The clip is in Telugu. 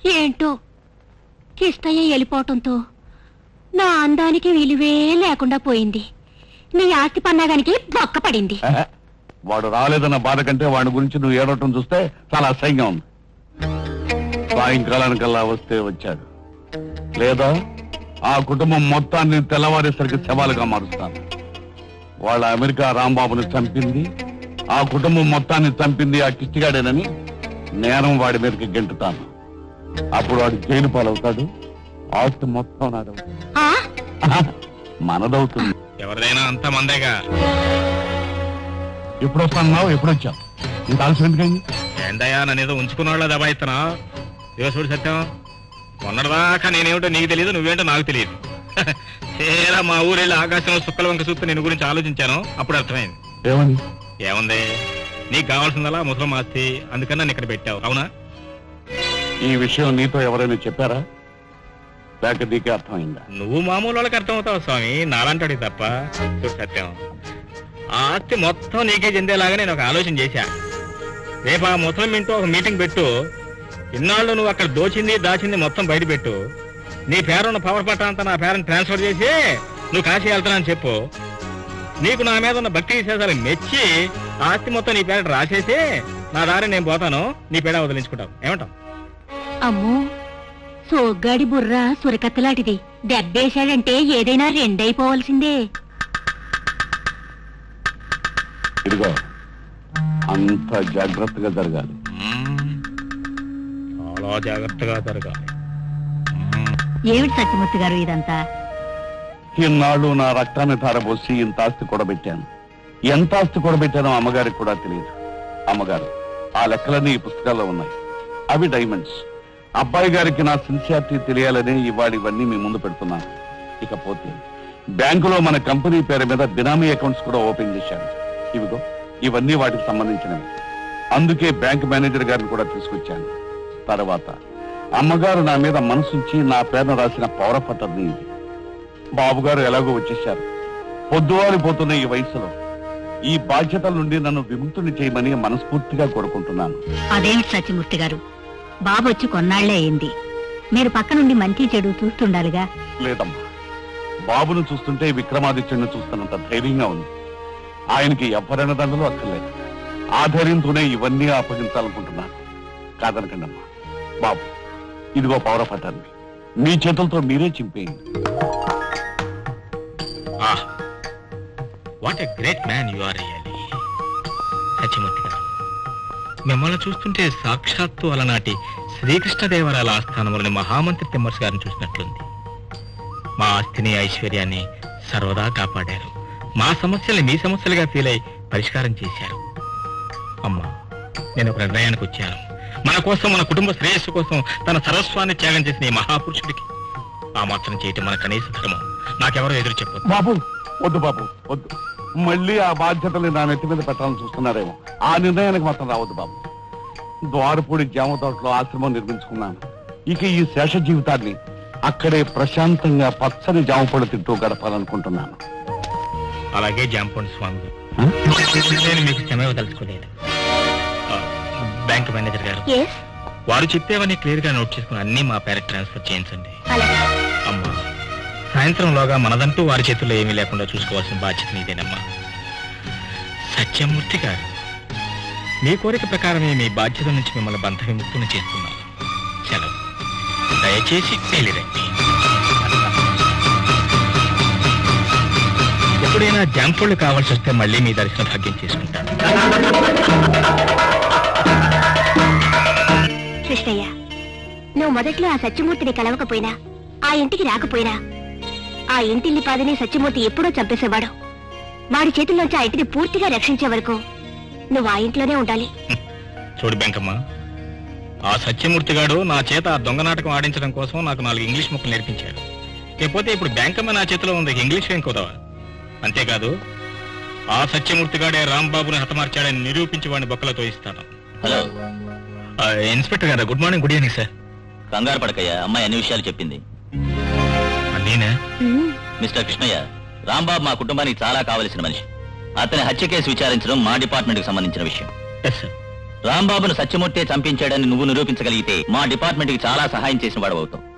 ఏంటో కిష్టయ్య వెళ్ళిపోవటంతో నా అందానికి విలువే లేకుండా పోయింది. నీ ఆస్తి పన్నాగానికి బొక్క పడింది. వాడు రాలేదన్న బాధ కంటే వాడి గురించి నువ్వు ఏడవటం చూస్తే చాలా అసహ్యంగా ఉంది. సాయంకాలానికల్లా వస్తే వచ్చాడు, లేదా ఆ కుటుంబం మొత్తాన్ని తెల్లవారేసరికి శవాలుగా మారుస్తాను. వాళ్ళ అమెరికా రాంబాబుని చంపింది, ఆ కుటుంబం మొత్తాన్ని చంపింది ఆ కిష్టిగాడేనని నేరం వాడి మీదకి గెంటుతాను. అప్పుడు వాడు జైలు పాలవుతాడు, ఆస్తి మొత్తం నాదవుతుంది. మనదవుతుంది. ఎవరిదైనా అంత మందేగా. ఎప్పుడు వస్తున్నావు? ఎప్పుడు వచ్చావు? ఇంత ఆలస్యం ఎందుకని? ఏందయ్యా నన్నేదో ఉంచుకున్న వాళ్ళ దబాయిస్తున్నా? చూడు సత్యం, మొన్నటిదాకా నేనేమిటో నీకు తెలియదు, నువ్వేంటో నాకు తెలియదు. ఏరా మా ఊరెళ్ళి ఆకాశంలో సుక్కల వంక చూస్తే నేను గురించి ఆలోచించాను, అప్పుడు అర్థమైంది. ఏమని? ఏముంది, నీకు కావాల్సిందలా ముసలం ఆస్తి, అందుకని నన్ను ఇక్కడ పెట్టావు, అవునా? ఈ విషయం నీతో ఎవరైనా చెప్పారా, లేక నీకే అర్థమైందా? నువ్వు మామూలు వాళ్ళకి అర్థమవుతావు స్వామి, నాలంటాడు తప్ప. చూడు సత్యం, ఆ ఆస్తి మొత్తం నీకే చెందేలాగా నేను ఒక ఆలోచన చేశా. రేపు ఆ ముసలం ఇంటూ ఒక మీటింగ్ పెట్టు, ఇన్నాళ్ళు నువ్వు అక్కడ దోచింది దాచింది మొత్తం బయట పెట్టు, నీ పేరున్న పవర్ పట్ట అంతా నా పేరుని ట్రాన్స్ఫర్ చేసి నువ్వు కాశీ వెళ్తానని చెప్పు. నీకు నా మీద ఉన్న భక్తి విశేషాలు మెచ్చి ఆస్తి మొత్తం నీ పేరు రాసేసి నా దారి నేను పోతాను, నీ పేడ వదిలించుకుంటావు, ఏమంటావు? అమ్మో, సోగ్గాడి బుర్ర సురకత్తలాంటిది. దెబ్బేశాడంటే ఏదైనా రెండైపోవాల్సిందే. ఇదిగో, అంత జాగ్రత్తగా జరగాలి. చాలా జాగ్రత్తగా జరగాలి. ఏమిటి సత్యమూర్తి గారు ఇదంతా? ఇన్నాళ్ళు నా రక్తాన్ని ధారపోసి ఇంత ఆస్తి కూడబెట్టాను. ఎంత ఆస్తి కూడబెట్టానో అమ్మగారికి కూడా తెలియదు. అమ్మగారు, ఆ లెక్కలన్నీ ఈ పుస్తకాల్లో ఉన్నాయి. అవి డైమండ్స్. అబ్బాయి గారికి నా సిన్సియారిటీ తెలియాలని ఇవాళ ఇవన్నీ మీ ముందు పెడుతున్నాను. ఇకపోతే బ్యాంకులో మన కంపెనీ పేరు మీద బినామీ అకౌంట్స్ కూడా ఓపెన్ చేశాను. ఇవిగో, ఇవన్నీ వాటికి సంబంధించినవి. అందుకే బ్యాంక్ మేనేజర్ గారిని కూడా తీసుకొచ్చాను. తర్వాత అమ్మగారు నా మీద మనసుంచి నా పేరును రాసిన పౌరపత్రం ఇది. బాబుగారు ఎలాగో వచ్చేశారు. పొద్దువారిపోతున్న ఈ వయసులో ఈ బాధ్యతల నుండి నన్ను విముక్తుని చేయమని మనస్ఫూర్తిగా కోరుకుంటున్నాను. అదేమిటి సత్యమూర్తి గారు, బాబు వచ్చి కొన్నాళ్లే అయింది. మీరు పక్క నుండి మంచి చెడు చూస్తుండాలిగా. లేదమ్మా, బాబును చూస్తుంటే విక్రమాదిత్యుడిని చూస్తున్నంత ధైర్యంగా ఉంది. ఆయనకి ఎవరైనా దండలు అక్కర్లేదు. ఆ ధైర్యంతోనే ఇవన్నీ అప్పగించాలనుకుంటున్నాను. కాదనకండమ్మా. బాబు, ఇదిగో పౌరపత్రాన్ని మీ చేతులతో మీరే చింపేయండి. What a great man you are really. Satyamurthy garu, మిమ్మల్ని చూస్తుంటే సాక్షాత్తు అలనాటి శ్రీకృష్ణదేవరాయల ఆస్థానంలోని మహామంత్రి తిమ్మర్స్ గారిని చూసినట్లుంది. మా ఆస్తిని ఐశ్వర్యాన్ని సర్వదా కాపాడారు. మా సమస్యల్ని మీ సమస్యలుగా ఫీల్ అయి పరిష్కారం చేశారు. అమ్మా, నేను ఒక నిర్ణయానికి వచ్చాను. మన కోసం, మన కుటుంబ శ్రేయస్సు కోసం తన సర్వస్వాన్ని త్యాగం చేసిన ఈ మహాపురుషుడికి ఆ మాత్రం చేయటం మన కనీస ధర్మం. నాకెవరో ఎదురు చెప్పొద్దు. బాబు, వద్దు బాబు, వద్దు. మళ్ళీ ఆ బాధ్యతల్ని నా నెత్తి మీద పెట్టాలని చూస్తున్నారేమో. ఆ నిర్ణయానికి మాత్రం రావద్దు బాబు. ద్వారపూడి జామ తోటలో ఆశ్రమం నిర్మించుకున్నాను. ఇక ఈ శేష జీవితాన్ని అక్కడే ప్రశాంతంగా పచ్చని జామపళ్ళు తింటూ గడపాలనుకుంటున్నాను. అలాగే జాంపండి స్వామి. నేను మీకు క్షమ ఇవ్వదలుచుకోలేదు. బ్యాంక్ మేనేజర్ గారు, వారు చెప్పేవన్నీ క్లియర్ గా నోట్ చేసుకుని అన్ని మా పేరు ట్రాన్స్ఫర్ చేయించండి. అమ్మా, సాయంత్రంలోగా మనదంటూ వారి చేతుల్లో ఏమీ లేకుండా చూసుకోవాల్సిన బాధ్యత నీదేనమ్మా. సత్యమూర్తి గారు, మీ కోరిక ప్రకారమే మీ బాధ్యత నుంచి మిమ్మల్ని బంధ విముక్తుని చేస్తున్నాను. సెలవు. దయచేసి వెళ్ళిరండి. ఎప్పుడైనా జాంపళ్ళు కావాల్సి వస్తే మళ్ళీ మీ దర్శన భాగ్యం చేసుకుంటాను. కృష్ణయ్య, నువ్వు మొదట్లో ఆ సత్యమూర్తిని కలవకపోయినా, ఆ ఇంటికి రాకపోయినా, ఆ ఇంటిల్లి పాదని సత్యమూర్తి ఎప్పుడో చంపేసేవాడు. వాడి చేతుల్లోంచి ఆ ఇంటిని పూర్తిగా రక్షించే వరకు నువ్వు ఆ ఇంట్లోనే ఉండాలి. చూడు బెంకమ్మ, ఆ సత్యమూర్తి గాడు నా చేత ఆ దొంగ నాటకం ఆడించడం కోసం నాకు 4 ఇంగ్లీష్ ముక్కలు నేర్పించాడు. లేకపోతే ఇప్పుడు బెంకమ్మ నా చేతిలో ఉంది, ఇంగ్లీష్ ఏం కుదవా. అంతేకాదు, ఆ సత్యమూర్తి గాడే రాంబాబుని హతమార్చాడని నిరూపించి వాడిని బొక్కలతో ఇస్తాను. హలో ఇన్స్పెక్టర్ గారు, good morning. Good evening sir. కంగారు పడకయ్యా, అమ్మాయి అన్ని విషయాలు చెప్పింది. నేనే మిస్టర్ కృష్ణయ్య, రాంబాబు మా కుటుంబానికి చాలా కావలసిన మనిషి. అతని హత్య కేసు విచారించడం మా డిపార్ట్మెంట్ కి సంబంధించిన విషయం. Yes sir. రాంబాబును సత్యమూర్తే చంపించాడని నువ్వు నిరూపించగలిగితే మా డిపార్ట్మెంట్ కి చాలా సహాయం చేసిన వాడు అవుతావు.